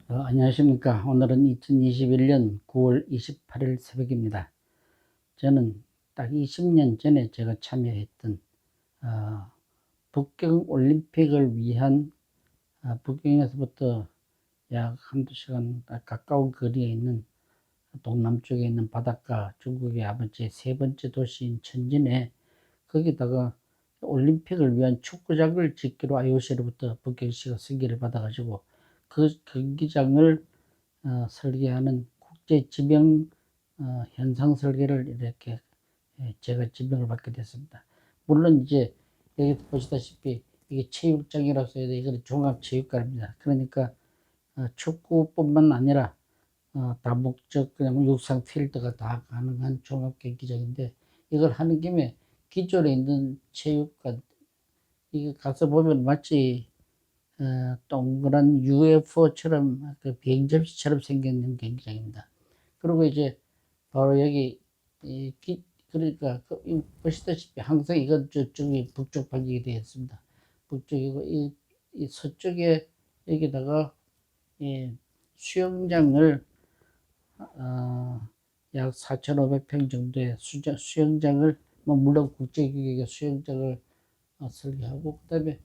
안녕하십니까. 오늘은 2021년 9월 28일 새벽입니다. 저는 딱 20년 전에 제가 참여했던 어, 북경 올림픽을 위한 북경에서부터 약 한두 시간 가까운 거리에 있는 동남쪽에 있는 바닷가, 중국의 아버지 세 번째 도시인 천진에, 거기다가 올림픽을 위한 축구장을 짓기로 IOC로부터 북경시가 승계를 받아가지고 그 경기장을 설계하는 국제 지명 현상 설계를 이렇게 제가 지명을 받게 됐습니다. 물론 이제 여기 보시다시피 이게 체육장이라서 해야 돼. 이거는 종합체육관입니다. 그러니까 축구뿐만 아니라 다목적 그냥 육상 필드가 다 가능한 종합경기장인데, 이걸 하는 김에 기존에 있는 체육관, 이거 가서 보면 마치 동그란 UFO처럼 그 비행접시처럼 생긴 경기장입니다. 그리고 이제 바로 여기 그러니까 보시다시피 항상 이건 저쪽이 북쪽 방향이 되어 있습니다. 북쪽이고 이 서쪽에 여기다가 이 수영장을 어, 약 4,500평 정도의 수영장을, 뭐 물론 국제기구의 수영장을 설계하고, 그다음에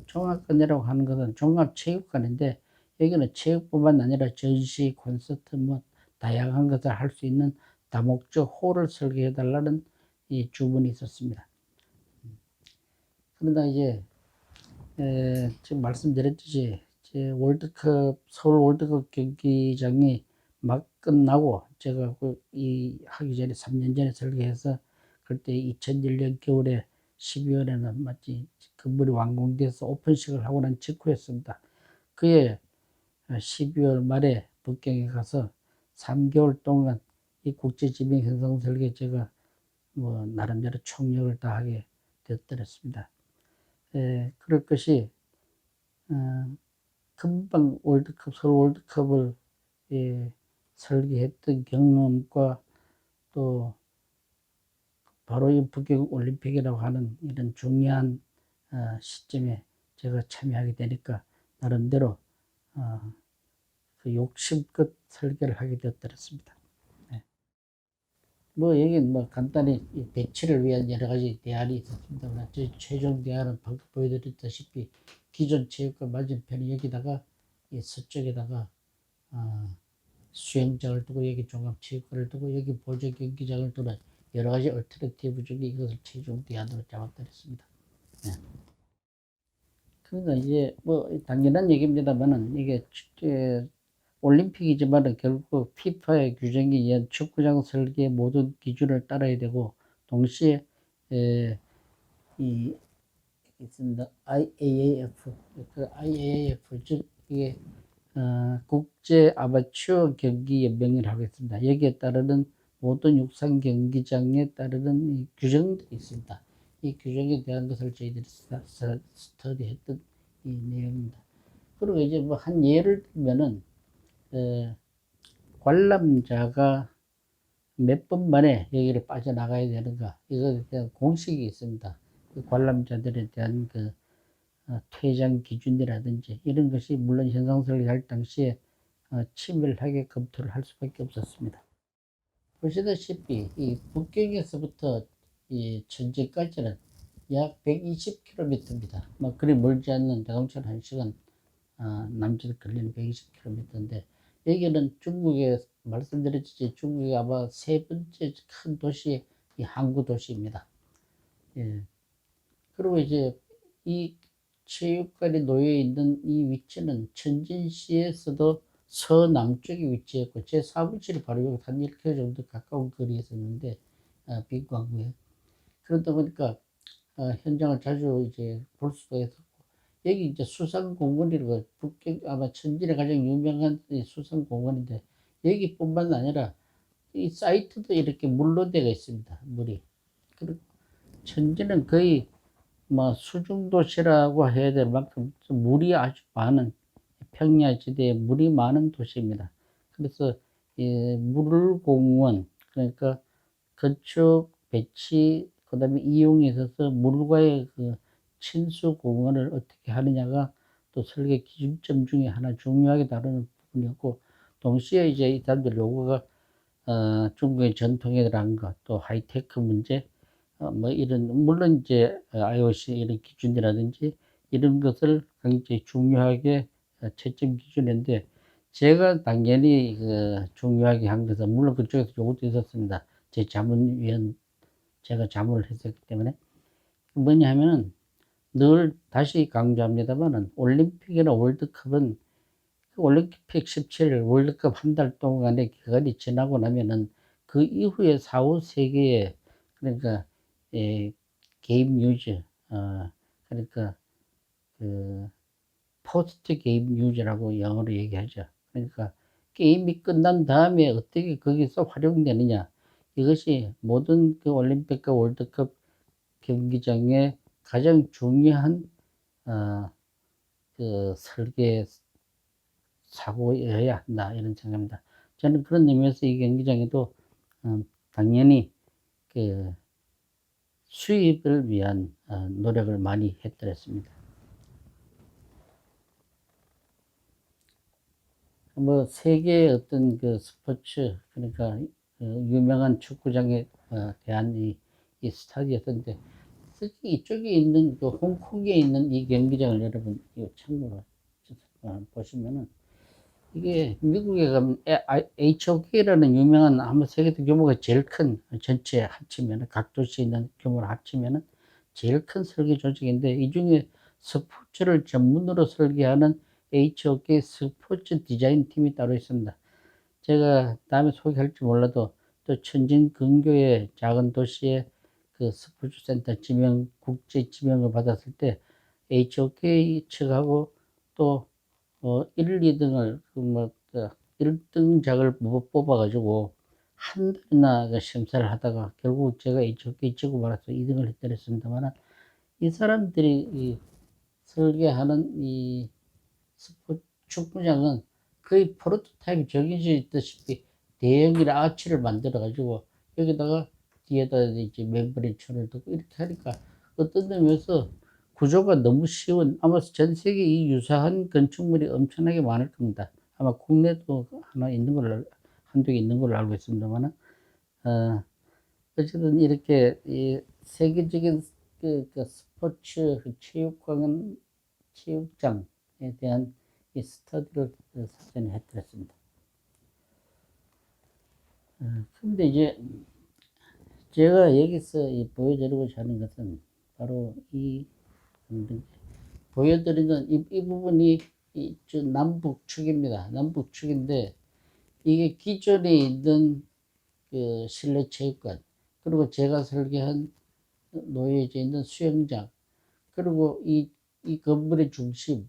종합관이라고 하는 것은 종합체육관인데, 여기는 체육뿐만 아니라 전시, 콘서트, 뭐 다양한 것을 할 수 있는 다목적 홀을 설계해 달라는 이 주문이 있었습니다. 그러나 이제 지금 말씀드렸듯이 서울 월드컵 경기장이 막 끝나고, 제가 이 하기 전에 3년 전에 설계해서 그때 2001년 겨울에 12월에는 마치 건물이 완공돼서 오픈식을 하고 난 직후였습니다. 그해 12월 말에 북경에 가서 3개월 동안 이 국제지명 현상 설계 제가 뭐 나름대로 총력을 다하게 되었더랬습니다. 그럴 것이 어, 금방 서울 월드컵을 설계했던 경험과, 또 바로 이 북경 올림픽이라고 하는 이런 중요한 시점에 제가 참여하게 되니까 나름대로 그 욕심껏 설계를 하게 되었더랬습니다. 네. 뭐 여기는 뭐 간단히 배치를 위한 여러 가지 대안이 있었습니다. 최종 대안은 방금 보여드렸다시피 기존 체육관 맞은편에 여기다가 이 서쪽에다가 수영장을 두고, 여기 종합체육관을 두고, 여기 보조 경기장을 두는 여러 가지 얼터너티브 중에 이것을 최종 대안으로 잡았더랬습니다. 네. 그러니까 이제 뭐 당연한 얘기입니다만은, 이게 올림픽이지만은 결국 피파의 규정에 의한 축구장 설계 모든 기준을 따라야 되고, 동시에 이 있습니다. IAAF, 그 IAAF 즉 이게 국제 아마추어 경기 연맹이라고 있습니다. 여기에 따르는 모든 육상 경기장에 따르는 이 규정들이 있습니다. 이 규정에 대한 것을 저희들이 스터디했던 이 내용입니다. 그리고 이제 뭐 한 예를 들면은 관람자가 몇 분 만에 여기를 빠져나가야 되는가, 이거에 대한 공식이 있습니다. 그 관람자들에 대한 그 퇴장 기준이라든지 이런 것이 물론 현상설계 할 당시에 치밀하게 검토를 할 수밖에 없었습니다. 보시다시피 이 북경에서부터 이 천지까지는 약 120km입니다. 뭐 그리 멀지 않는 자동차로 1시간 남짓 걸리는 120km인데, 여기는 중국에 말씀드렸듯이 중국이 아마 세 번째 큰 도시, 이 항구 도시입니다. 예. 그리고 이제 이 체육관이 놓여 있는 이 위치는 천진시에서도 서남쪽에 위치했고, 제 사무실이 바로 여기 한 1km 정도 가까운 거리에 있었는데, 빈광구에. 그러다 보니까 현장을 자주 이제 볼 수가 있었고, 여기 이제 수상공원이라고, 북경 아마 천진에 가장 유명한 수상공원인데, 여기뿐만 아니라 이 사이트도 이렇게 물로 되어 있습니다. 물이. 그리고 천진은 거의 뭐 수중도시라고 해야 될 만큼 물이 아주 많은, 평야지대에 물이 많은 도시입니다. 그래서 물공원, 그러니까 건축, 배치, 그다음에 이용에 있어서 물과의 그 친수 공원을 어떻게 하느냐가 또 설계 기준점 중에 하나 중요하게 다루는 부분이었고, 동시에 이제 이 사람들 요구가 중국의 전통에 대한 것, 또 하이테크 문제, 뭐 이런, 물론 이제 IOC 이런 기준이라든지 이런 것을 굉장히 중요하게 채점 기준인데, 제가 당연히 중요하게 한 것은, 물론 그쪽에서 요구도 있었습니다. 제가 자문을 했었기 때문에. 뭐냐 하면은, 늘 다시 강조합니다만은, 올림픽이나 월드컵은 올림픽 17일 월드컵 한 달 동안의 기간이 지나고 나면은 그 이후에 사후 세계에, 그러니까 게임 뉴즈, 그러니까 그 포스트 게임 뉴즈라고 영어로 얘기하죠. 그러니까 게임이 끝난 다음에 어떻게 거기서 활용되느냐, 이것이 모든 그 올림픽과 월드컵 경기장의 가장 중요한 설계 사고여야 한다, 이런 생각입니다. 저는 그런 의미에서 이 경기장에도 당연히 그 수입을 위한 노력을 많이 했더랬습니다. 뭐 세계의 어떤 그 스포츠, 그러니까 유명한 축구장에 대한 이 스타디였는데, 특히 이쪽에 있는 그 홍콩에 있는 이 경기장을 여러분 이거 참고로 보시면은, 이게 미국에 가면 HOK라는 유명한, 아마 세계에서 규모가 제일 큰, 전체 합치면 각 도시에 있는 규모를 합치면 제일 큰 설계 조직인데, 이 중에 스포츠를 전문으로 설계하는 HOK 스포츠 디자인 팀이 따로 있습니다. 제가 다음에 소개할지 몰라도, 또 천진 근교의 작은 도시에 그 스포츠 센터 국제 지명을 받았을 때 HOK 측하고 또 1, 2등을, 1등작을 뽑아가지고 한 달이나 심사를 하다가 결국 제가 HOK 지고 말아서 2등을 했더랬습니다만, 이 사람들이 설계하는 이 스포츠 축구장은 거의 프로토타입이 정해져 있다시피 대형이라 아치를 만들어가지고 여기다가 뒤에다 이제 멤브레인 천을 두고 이렇게 하니까 어떤 점에서 구조가 너무 쉬운, 아마 전 세계 이 유사한 건축물이 엄청나게 많을 겁니다. 아마 국내도 한두 개 있는 걸로 알고 있습니다만, 어쨌든 이렇게 이 세계적인 그 스포츠 체육장에 대한 이 스터디를 사전에 해드렸습니다. 근데 이제 제가 여기서 보여드리고자 하는 것은 바로 보여드리는 이 부분이 남북축입니다. 남북축인데, 이게 기존에 있는 그 실내 체육관, 그리고 제가 설계한 놓여져 있는 수영장, 그리고 이 건물의 중심,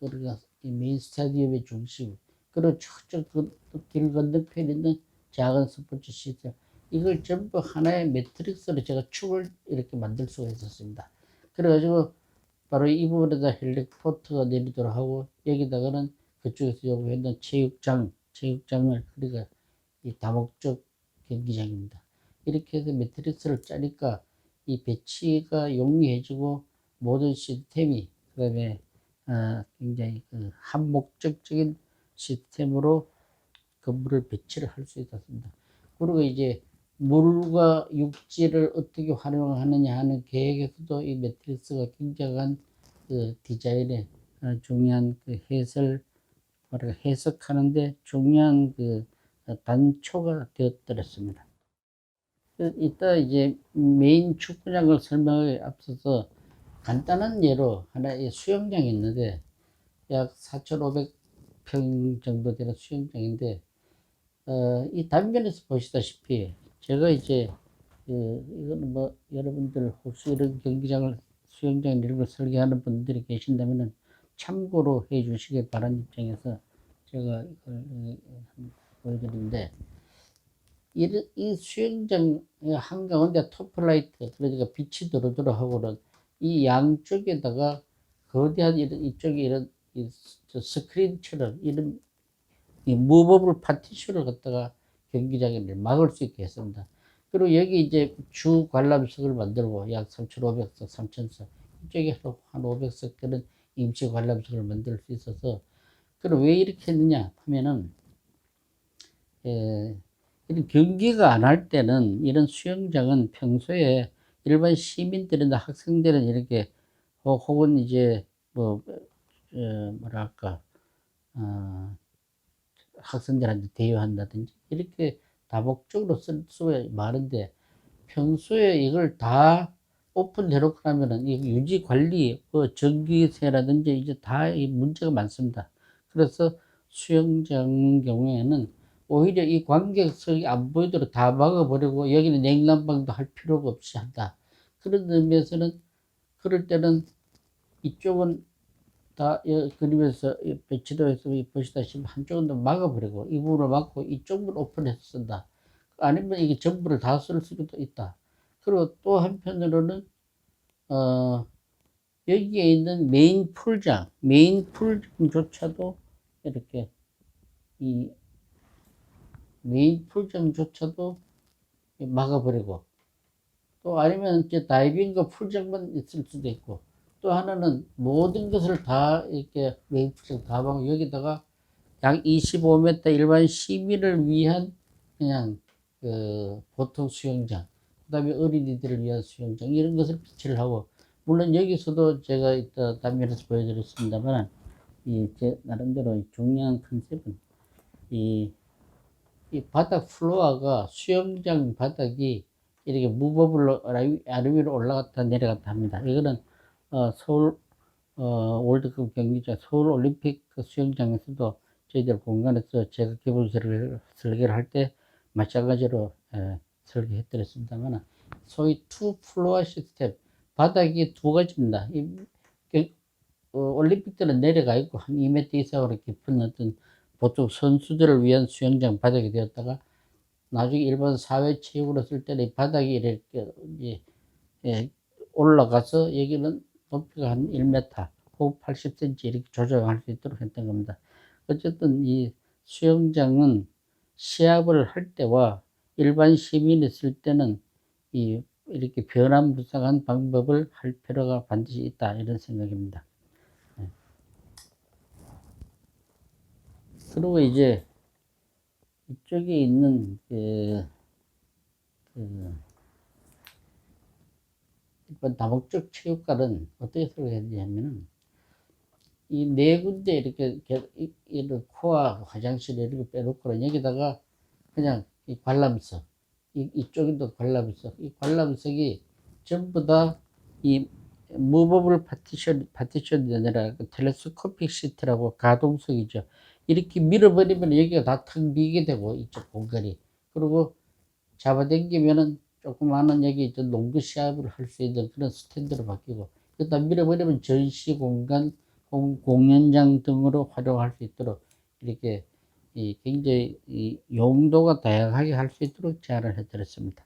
그러니까 이 메인 스타디움의 중심, 그리고 저쪽 길 건너편에 있는 작은 스포츠 시설, 이걸 전부 하나의 매트릭스로 제가 축을 이렇게 만들 수가 있었습니다. 그래가지고 바로 이 부분에다 헬리코프터가 내리도록 하고, 여기다가는 그쪽에서 요구했던 체육장을, 그러니까 이 다목적 경기장입니다. 이렇게 해서 매트릭스를 짜니까 이 배치가 용이해지고 모든 시스템이, 그다음에 굉장히 한목적적인 시스템으로 건물을 배치를 할 수 있었습니다. 그리고 이제 물과 육지를 어떻게 활용하느냐 하는 계획에서도 이 매트릭스가 굉장한 그 디자인에 중요한 그 해석하는데 중요한 그 단초가 되었더랬습니다. 이따 이제 메인 축구장을 설명에 앞서서 간단한 예로 하나의 수영장이 있는데, 약 4,500평 정도 되는 수영장인데, 이 단면에서 보시다시피 제가 이제 이거는 뭐 여러분들 혹시 이런 수영장 이런 걸 설계하는 분들이 계신다면은 참고로 해 주시길 바라는 입장에서 제가 이걸 보여드리는데, 이 수영장 한가운데 토플라이트, 그러니까 빛이 들어오도록 하고는 이 양쪽에다가 거대한 이쪽에 이런 스크린처럼 이런 이 무버블 파티션을 갖다가 경기장에 막을 수 있게 했습니다. 그리고 여기 이제 주 관람석을 만들고 약 3,500석, 3,000석, 이쪽에 한 500석 되는 임시 관람석을 만들 수 있어서. 그럼 왜 이렇게 했느냐 하면은, 이런 경기가 안 할 때는 이런 수영장은 평소에 일반 시민들이나 학생들은 이렇게 혹은 이제 뭐 뭐랄까 학생들한테 대여한다든지 이렇게 다목적으로 쓸 수가 많은데, 평소에 이걸 다 오픈해놓고 나면은 이 유지 관리, 전기세라든지 이제 다 이 문제가 많습니다. 그래서 수영장 경우에는 오히려 이 관객석이 안 보이도록 다 막아버리고 여기는 냉난방도 할 필요가 없이 한다. 그런 의미에서는 그럴 때는 이쪽은 다 그림에서 배치도에서 보시다시피 한쪽은 더 막아버리고 이 부분을 막고 이쪽은 오픈해서 쓴다. 아니면 이게 전부를 다 쓸 수도 있다. 그리고 또 한편으로는 여기에 있는 메인 풀장조차도 이렇게 이 메인 풀장조차도 막아버리고, 또 아니면 이제 다이빙과 풀장만 있을 수도 있고, 또 하나는 모든 것을 다 이렇게 메인 풀장 다 막고 여기다가 약 25m 일반 시민을 위한 그냥 그 보통 수영장, 그 다음에 어린이들을 위한 수영장 이런 것을 비치를 하고, 물론 여기서도 제가 이따 단면에서 보여드렸습니다만 이 제 나름대로 중요한 컨셉은 이 바닥 플로어가 수영장 바닥이 이렇게 무버블로 아래 위로 올라갔다 내려갔다 합니다. 이거는 서울 월드컵 경기장 서울 올림픽 그 수영장에서도 저희들 공간에서 제가 기본 설계를 할 때 마찬가지로 설계해드렸습니다만, 소위 투 플로어 시스템, 바닥이 두 가지입니다. 올림픽 때는 내려가 있고 한 2m 이상으로 깊은 어떤 보통 선수들을 위한 수영장 바닥이 되었다가, 나중에 일반 사회 체육으로 쓸 때는 바닥이 이렇게 이제 올라가서 여기는 높이가 한 1m 혹 80cm 이렇게 조정할 수 있도록 했던 겁니다. 어쨌든 이 수영장은 시합을 할 때와 일반 시민이 쓸 때는 이렇게 변화무쌍한 방법을 할 필요가 반드시 있다, 이런 생각입니다. 그리고 이제 이쪽에 있는 일반 다목적 체육관은 어떻게 설계했냐면은, 이 네 군데 이렇게 코아 화장실 이렇게 빼놓고 여기다가 그냥 이 관람석, 이쪽에도 관람석, 이 관람석이 전부 다 이 무버블 파티션이 아니라 텔레스코픽 시트라고 가동석이죠. 이렇게 밀어버리면 여기가 다 텅 비게 되고 이쪽 공간이, 그리고 잡아당기면은 조그마한 여기 농구 시합을 할 수 있는 그런 스탠드로 바뀌고, 그다 밀어버리면 전시 공간, 공연장 등으로 활용할 수 있도록 이렇게 굉장히 용도가 다양하게 할 수 있도록 제안을 해드렸습니다.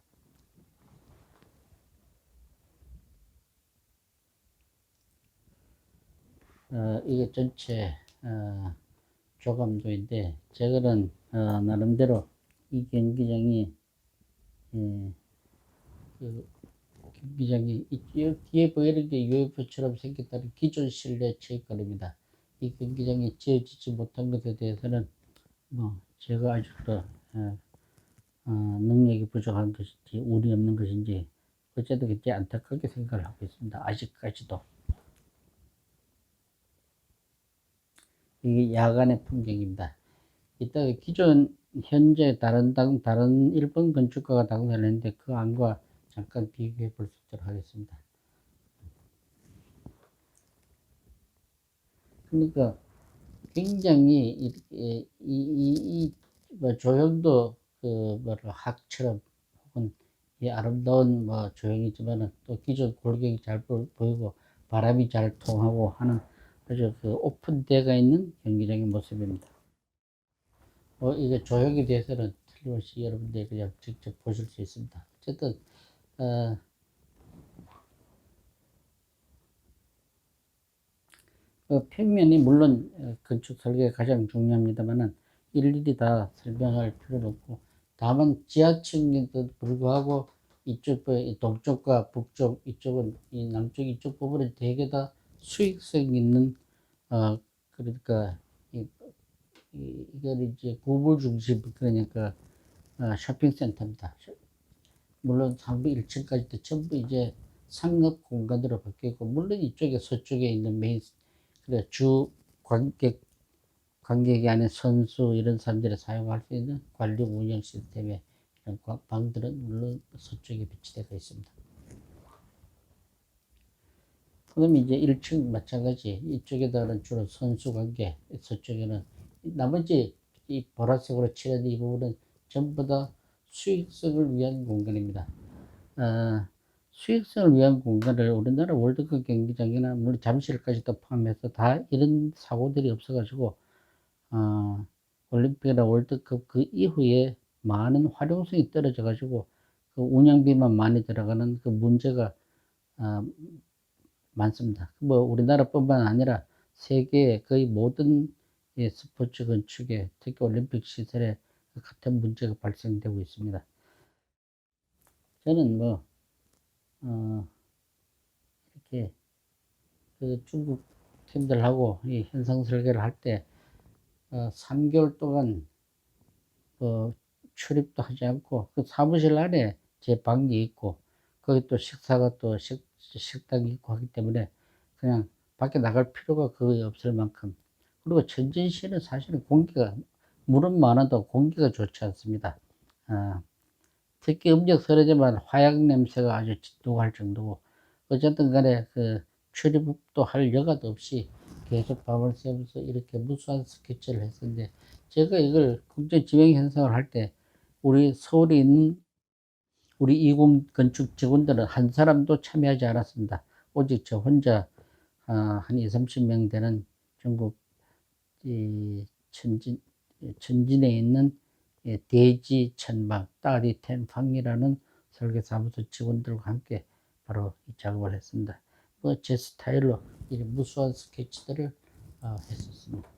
이게 전체 조감도인데, 저거는 나름대로 이 경기장이 그 경기장이 뒤에 보이는 게 UFO처럼 생겼다는 기존 실내 체육관입니다. 이 경기장이 지어지지 못한 것에 대해서는 뭐 제가 아직도 능력이 부족한 것인지 운이 없는 것인지 어쨌든 굉장히 안타깝게 생각을 하고 있습니다. 아직까지도. 이게 야간의 풍경입니다. 이따 기존 현재 다른 일본 건축가가 당선을 했는데 그 안과 잠깐 비교해 볼 수 있도록 하겠습니다. 그러니까 굉장히 뭐 조형도 학처럼 혹은 이 아름다운 조형이지만은 또 기존 골격이 잘 보이고 바람이 잘 통하고 하는 아주 오픈되어 있는 경기장의 모습입니다. 이게 조형에 대해서는 틀림없이 여러분들이 그냥 직접 보실 수 있습니다. 어쨌든 평면이 물론 건축 설계가 가장 중요합니다만은 일일이 다 설명할 필요는 없고, 다만 지하층에도 불구하고 이쪽 동쪽과 북쪽, 이쪽은 이 남쪽 이쪽 부분은 대개 다 수익성 있는 그러니까 이 이걸 이제 구불 중심, 그러니까 쇼핑센터입니다. 물론 상부 1층까지도 전부 이제 상업 공간으로 바뀌고, 물론 이쪽에 서쪽에 있는 메인, 그래 주 관객이 아닌 선수 이런 사람들이 사용할 수 있는 관리 운영 시스템의 이런 방들은 물론 서쪽에 배치되어 있습니다. 그럼 이제 1층 마찬가지, 이쪽에다가는 주로 선수 관계, 서쪽에는 나머지 이 보라색으로 칠한 이 부분은 전부 다 수익성을 위한 공간입니다. 수익성을 위한 공간을 우리나라 월드컵 경기장이나 물론 잠실까지도 포함해서 다 이런 사고들이 없어가지고, 올림픽이나 월드컵 그 이후에 많은 활용성이 떨어져가지고 그 운영비만 많이 들어가는 그 문제가 어, 많습니다. 뭐 우리나라뿐만 아니라 세계의 거의 모든 스포츠 건축에, 특히 올림픽 시설에 같은 문제가 발생되고 있습니다. 저는 뭐 이렇게 그 중국 팀들하고 이 현상 설계를 할 때 3개월 동안 출입도 하지 않고 그 사무실 안에 제 방이 있고, 거기 또 식사가 또 식당이 있고 하기 때문에 그냥 밖에 나갈 필요가 거의 없을 만큼. 그리고 천진시는 사실은 공기가, 물은 많아도 공기가 좋지 않습니다. 아, 특히 음력 설이지만 화약 냄새가 아주 진동할 정도고, 어쨌든 간에 그 출입도 할 여가도 없이 계속 밤을 새면서 이렇게 무수한 스케치를 했었는데, 제가 이걸 국제 지명 현상을 할 때 우리 서울에 있는 우리 이공 건축 직원들은 한 사람도 참여하지 않았습니다. 오직 저 혼자 한 2, 30명 되는 중국 이 천진에 있는 대지 천방 따리텐팡이라는 설계사무소 직원들과 함께 바로 이 작업을 했습니다. 뭐 제 스타일로 이 무수한 스케치들을 했었습니다.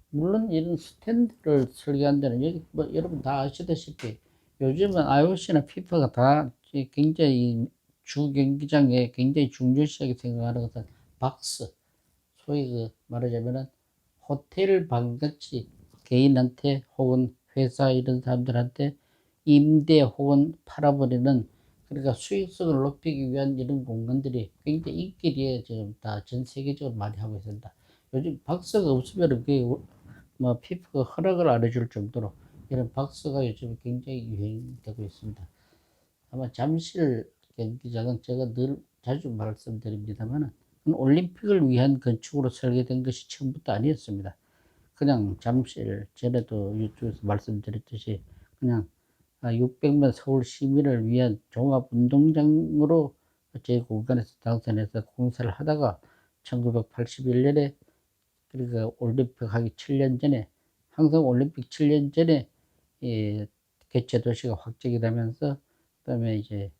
물론 이런 스탠드를 설계한 데는, 여기 뭐 여러분 다 아시다시피 요즘은 IOC나 FIFA가 다 굉장히 주 경기장에 굉장히 중요시하게 생각하는 것은 박스, 소위 그 말하자면은 호텔 방같이 개인한테 혹은 회사 이런 사람들한테 임대 혹은 팔아버리는, 그러니까 수익성을 높이기 위한 이런 공간들이 굉장히 인기리에 지금 다 전 세계적으로 많이 하고 있습니다. 요즘 박스가 없으면 그게 뭐 피부가 허락을 안 해줄 정도로 이런 박스가 요즘 굉장히 유행되고 있습니다. 아마 잠실 경기장은 제가 늘 자주 말씀드립니다만 올림픽을 위한 건축으로 설계된 것이 처음부터 아니었습니다. 그냥 잠실, 전에도 유튜브에서 말씀드렸듯이 그냥 600만 서울 시민을 위한 종합운동장으로 제 공간에서 당선해서 공사를 하다가 1981년에, 그러니까 올림픽 하기 7년 전에, 항상 올림픽 7년 전에 예, 개최 도시가 확정이 되면서 그다음에 이제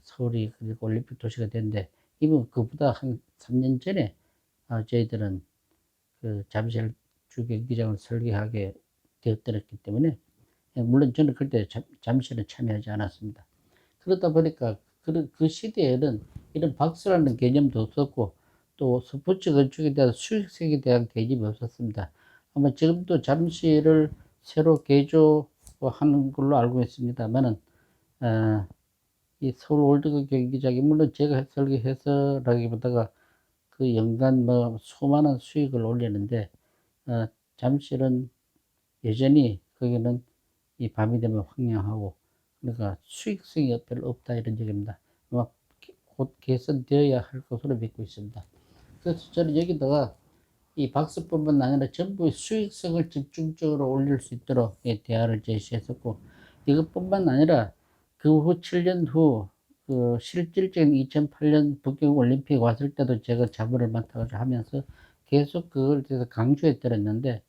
서울이 그리고 올림픽 도시가 됐는데, 이번 그보다 한 3년 전에 저희들은 그 잠실 주경기장을 설계하게 되었기 때문에, 물론 저는 그때 잠실은 참여하지 않았습니다. 그러다 보니까 그 시대에는 이런 박스라는 개념도 없었고 또 스포츠 건축에 대한 수익성에 대한 개념이 없었습니다. 아마 지금도 잠실을 새로 개조하는 걸로 알고 있습니다만은 이 서울 월드컵 경기장이 물론 제가 설계해서라기보다가 그 연간 뭐 수많은 수익을 올리는데, 잠실은 여전히 거기는 이 밤이 되면 황량하고, 그러니까 수익성이 별로 없다 이런 얘기입니다. 아마 곧 개선되어야 할 것으로 믿고 있습니다. 그래서 저는 여기다가 이 박스뿐만 아니라 전부 수익성을 집중적으로 올릴 수 있도록 대안을 제시했었고, 이것뿐만 아니라 그 후 7년 후 그 실질적인 2008년 북경 올림픽 왔을 때도 제가 자문을 맡아서 하면서 계속 그걸 대해서 강조해 드렸는데,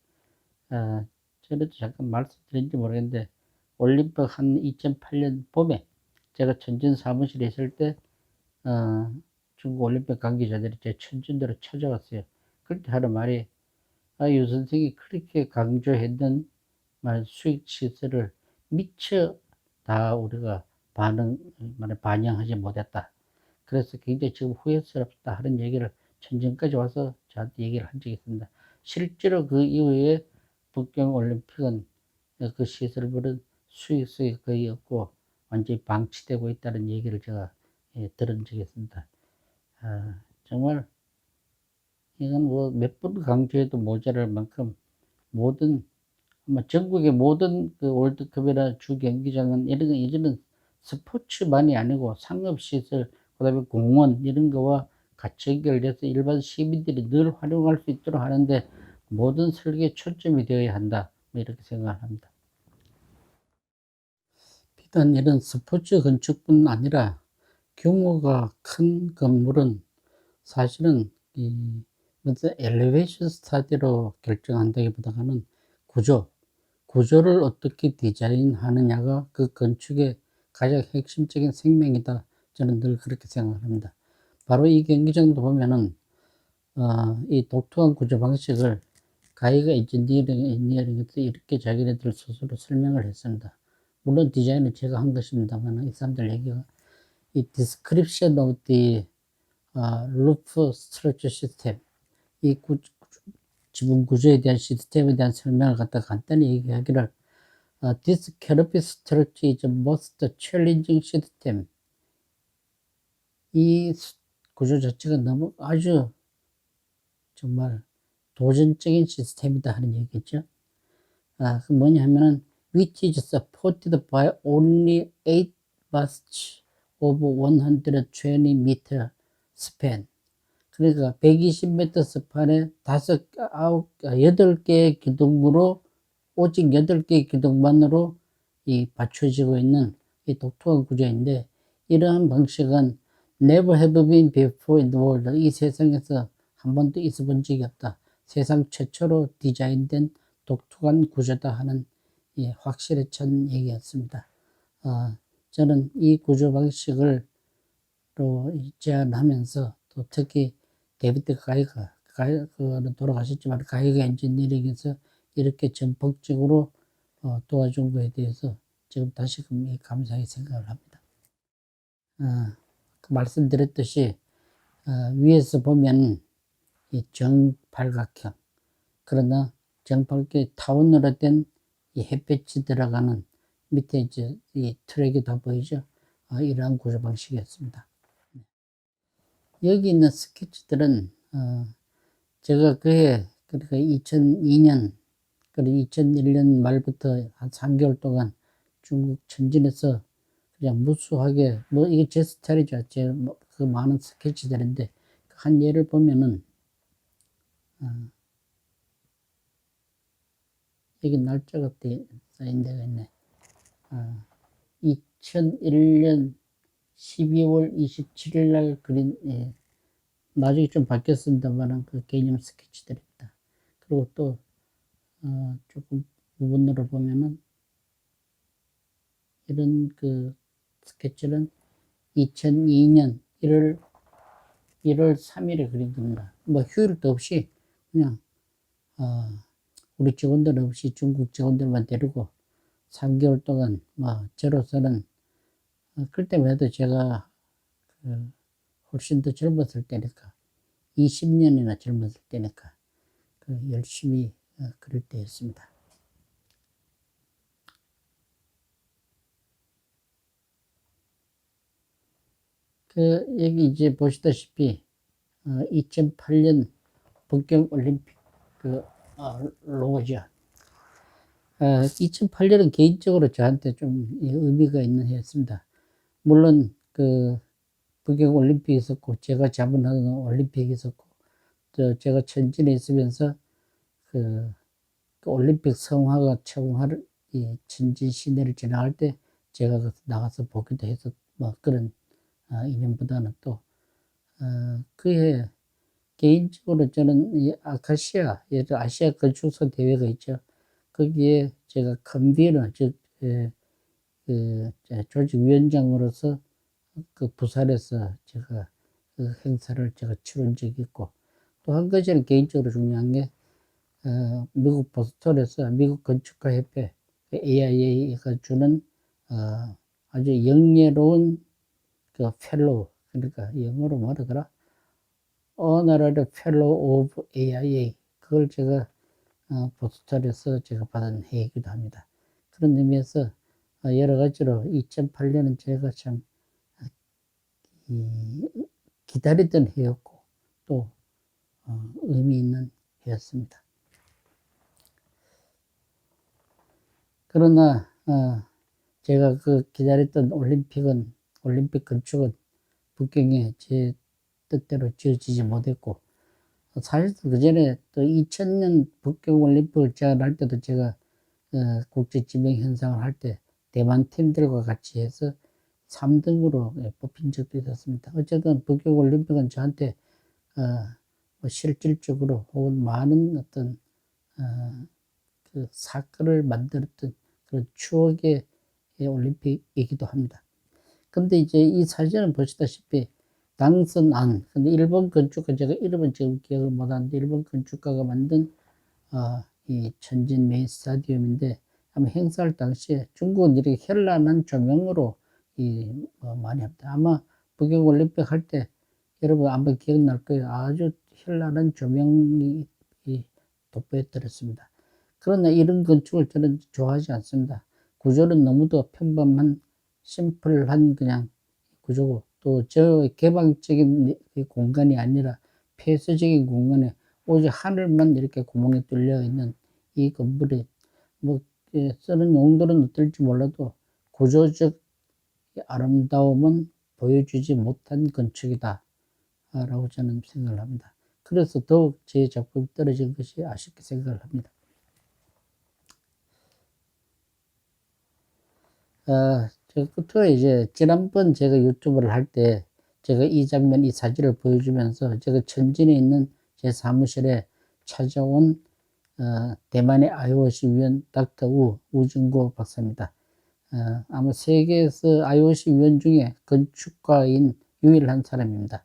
아, 전에도 잠깐 말씀드린지 모르겠는데 올림픽 한 2008년 봄에 제가 천진 사무실에 있을 때 중국 올림픽 관계자들이 제 천진대로 찾아왔어요. 그때 하는 말이, 유 선생이 그렇게 강조했던 수익 시세를 미처 다 우리가 반영하지 못했다. 그래서 굉장히 지금 후회스럽다 하는 얘기를 천정까지 와서 저한테 얘기를 한 적이 있습니다. 실제로 그 이후에 북경올림픽은 그 시설물은 수익성이 거의 없고 완전히 방치되고 있다는 얘기를 제가 들은 적이 있습니다. 정말 이건 뭐 몇 번 강조해도 모자랄 만큼 모든 아마 전국의 모든 그 월드컵이나 주 경기장은 이런 거 이제는 스포츠만이 아니고 상업시설, 그다음에 공원 이런 거와 같이 연결돼서 일반 시민들이 늘 활용할 수 있도록 하는데 모든 설계에 초점이 되어야 한다. 뭐 이렇게 생각을 합니다. 비단 이런 스포츠 건축뿐 아니라 규모가 큰 건물은 사실은 이 무슨 엘리베이션 스타디로 결정한다기보다는 구조를 어떻게 디자인하느냐가 그 건축의 가장 핵심적인 생명이다. 저는 늘 그렇게 생각을 합니다. 바로 이 경기장도 보면은 이 독특한 구조 방식을 가이가 엔지니어링에서 이렇게 자기네들 스스로 설명을 했습니다. 물론 디자인은 제가 한 것입니다만 이 사람들 얘기가 이 description of the roof structure system, 이 지붕 구조에 대한 시스템에 대한 설명을 갖다 간단히 얘기하기를 this canopy structure is the most challenging system. 이 구조 자체가 너무 아주 정말 도전적인 시스템이다 하는 얘기죠. 그 뭐냐 하면은 which is supported by only 8 masts of 120 meter span. 그러니까 120m 스판에 8개의 기둥으로, 오직 8개의 기둥만으로 받쳐지고 있는 이 독특한 구조인데, 이러한 방식은 never have been before in the world. 이 세상에서 한 번도 있어 본 적이 없다. 세상 최초로 디자인된 독특한 구조다 하는 확실히 천 얘기였습니다. 저는 이 구조 방식을 또 제안하면서 또 특히 데비드 가이거는 돌아가셨지만 가이거 엔지니어링에서 이렇게 전폭적으로 도와준 거에 대해서 지금 다시금 감사하게 생각을 합니다. 말씀드렸듯이 위에서 보면 이 정팔각형, 그러나 정팔각형이 타원으로 된 이 햇볕이 들어가는 밑에 이제 이 트랙이 다 보이죠. 이러한 구조 방식이었습니다. 여기 있는 스케치들은 제가 그러니까 2002년 그리고 2001년 말부터 한 3개월 동안 중국 천진에서 그냥 무수하게, 뭐 이게 제 스타일이죠. 그 많은 스케치들인데 한 예를 보면은 여기 날짜가 쌓인 데가 있네. 2001년 12월 27일 날 그린, 나중에 좀 바뀌었습니다만 그 개념 스케치들입니다. 그리고 또 조금 부분으로 보면은 이런 그 스케치는 2002년 1월 3일에 그린 겁니다. 뭐 휴일도 없이 그냥 우리 직원들 없이 중국 직원들만 데리고 3개월 동안 저로서는 그때만 해도 제가 훨씬 더 젊었을 때니까 20년이나 젊었을 때니까 열심히 그릴 때였습니다. 여기 이제 보시다시피 2008년 북경올림픽 로고죠. 2008년은 개인적으로 저한테 좀 의미가 있는 해였습니다. 물론 북경올림픽이 있었고 제가 자문하는 올림픽이 있었고 또 제가 천진에 있으면서 그 올림픽 성화가 청화를 천진 시내를 지나갈 때 제가 나가서 보기도 해서 뭐 그런 인연보다는 또 그해 개인적으로 저는 이 아시아 건축소 대회가 있죠. 거기에 제가 컨비너, 즉 조직위원장으로서 부산에서 제가 그 행사를 제가 치른 적이 있고, 또 한 가지는 개인적으로 중요한 게 미국 보스턴에서 미국 건축가 협회 AIA가 주는 아주 영예로운 그 펠로우, 그러니까 영어로 뭐라더라? Honorary Fellow of AIA, 그걸 제가 보스턴에서 제가 받은 해이기도 합니다. 그런 의미에서 여러 가지로 2008년은 제가 참 기다리던 해였고 또 의미 있는 해였습니다. 그러나 제가 그 기다렸던 올림픽 건축은 북경에 제 뜻대로 지어지지 못했고, 사실 그 전에 또 2000년 북경 올림픽을 제안할 때도 제가 국제 지명 현상을 할 때 대만 팀들과 같이 해서 3등으로 뽑힌 적도 있었습니다. 어쨌든 북경 올림픽은 저한테 뭐 실질적으로 혹은 많은 어떤 그 사건을 만들었던 그런 추억의 올림픽이기도 합니다. 근데 이제 이 사진은 보시다시피 당선안, 근데 일본 건축가, 제가 이름은 지금 기억을 못하는데 일본 건축가가 만든 이 천진 메인 스타디움인데, 아마 행사할 당시에 중국은 이렇게 현란한 조명으로 많이 합니다. 아마 북경 올림픽 할 때 여러분 한번 기억날 거예요. 아주 현란한 조명이 돋보였더랬습니다. 그러나 이런 건축을 저는 좋아하지 않습니다. 구조는 너무도 평범한 심플한 그냥 구조고, 또 저 개방적인 공간이 아니라 폐쇄적인 공간에 오직 하늘만 이렇게 구멍이 뚫려 있는 이 건물이 뭐 쓰는 용도는 어떨지 몰라도 구조적 아름다움은 보여주지 못한 건축이다 라고 저는 생각을 합니다. 그래서 더욱 제 작품이 떨어진 것이 아쉽게 생각을 합니다. 저 끝으로 이제 지난번 제가 유튜브를 할 때 제가 이 장면, 이 사진을 보여주면서 제가 천진에 있는 제 사무실에 찾아온 대만의 IOC 위원 닥터 우중고 박사입니다. 아마 세계에서 IOC 위원 중에 건축가인 유일한 사람입니다.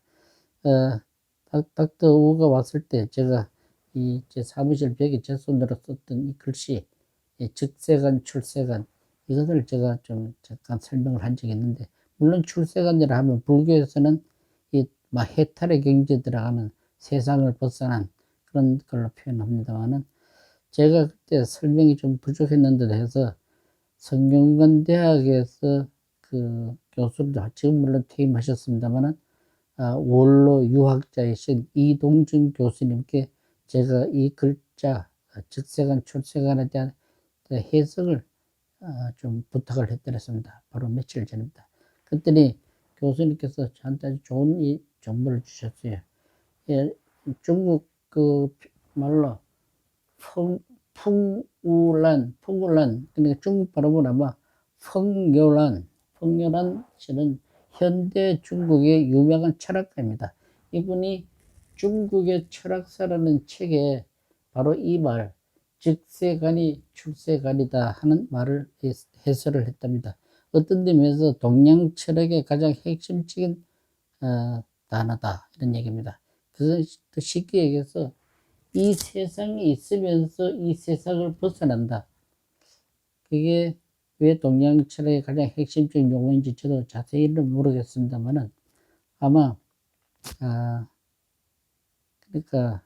닥터 우가 왔을 때 제가 제 사무실 벽에 제 손으로 썼던 이 글씨, 즉세관, 출세관, 이것을 제가 좀 잠깐 설명을 한 적이 있는데, 물론 출세관이라 하면 불교에서는 막 해탈의 경지에 들어가는 세상을 벗어난 그런 걸로 표현합니다만은, 제가 그때 설명이 좀 부족했는데 해서 성균관대학에서 그 교수를, 지금 물론 퇴임하셨습니다만은 원로 유학자이신 이동준 교수님께 제가 이 글자 즉세관 출세관에 대한 해석을 좀 부탁을 했더랬습니다. 바로 며칠 전입니다. 그랬더니 교수님께서 저한테 아주 좋은 이 정보를 주셨어요. 예, 중국 그 말로 풍우란, 그러니까 중국 발음은 아마 펑요란 씨는 현대 중국의 유명한 철학가입니다. 이분이 중국의 철학사라는 책에 바로 이 말, 즉세관이 출세관이다 하는 말을 해설을 했답니다. 어떤 점에서 동양 철학의 가장 핵심적인 단어다 이런 얘기입니다. 그래서 쉽게 얘기해서 이 세상에 있으면서 이 세상을 벗어난다. 그게 왜 동양 철학의 가장 핵심적인 용어인지 저도 자세히는 모르겠습니다만은, 아마 그러니까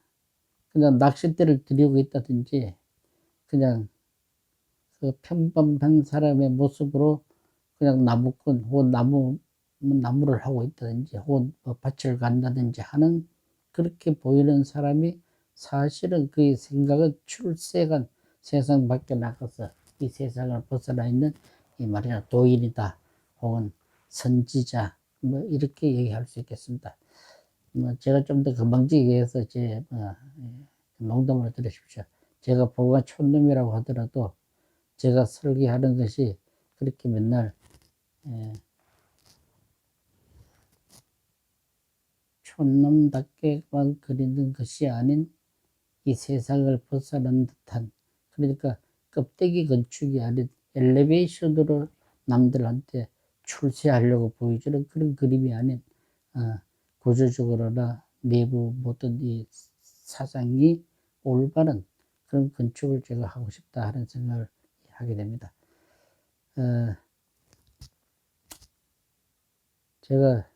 그냥 낚싯대를 들이고 있다든지, 그냥 그 평범한 사람의 모습으로 그냥 나무꾼 혹은 나무를 하고 있다든지 혹은 뭐 밭을 간다든지 하는, 그렇게 보이는 사람이 사실은 그의 생각은 출세간, 세상 밖에 나가서 이 세상을 벗어나 있는 이 말이나 도인이다 혹은 선지자, 뭐 이렇게 얘기할 수 있겠습니다. 뭐 제가 좀 더 건방지게 해서 농담을 들으십시오. 제가 보가 촌놈이라고 하더라도 제가 설계하는 것이 그렇게 맨날 촌놈답게만 그리는 것이 아닌 이 세상을 벗어난 듯한, 그러니까 껍데기 건축이 아닌 엘리베이션으로 남들한테 출세하려고 보여주는 그런 그림이 아닌 구조적으로나 내부 모든 이 사상이 올바른 그런 건축을 제가 하고 싶다 하는 생각을 하게 됩니다. 제가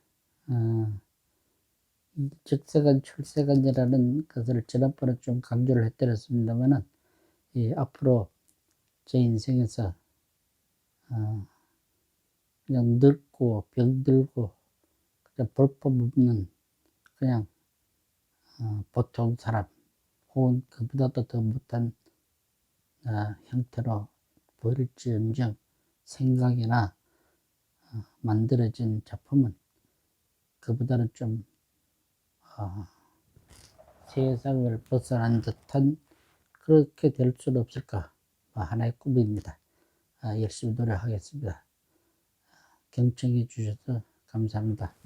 적세간 출세간이라는 것을 지난번에 좀 강조를 해드렸습니다만은, 앞으로 제 인생에서 그냥 늙고 병들고 그냥 볼품없는 그냥 보통 사람 혹은 그보다도 더 못한 형태로 보일지언정 생각이나 만들어진 작품은 그보다는 좀 세상을 벗어난 듯한 그렇게 될 수는 없을까, 하나의 꿈입니다. 열심히 노력하겠습니다. 경청해 주셔서 감사합니다.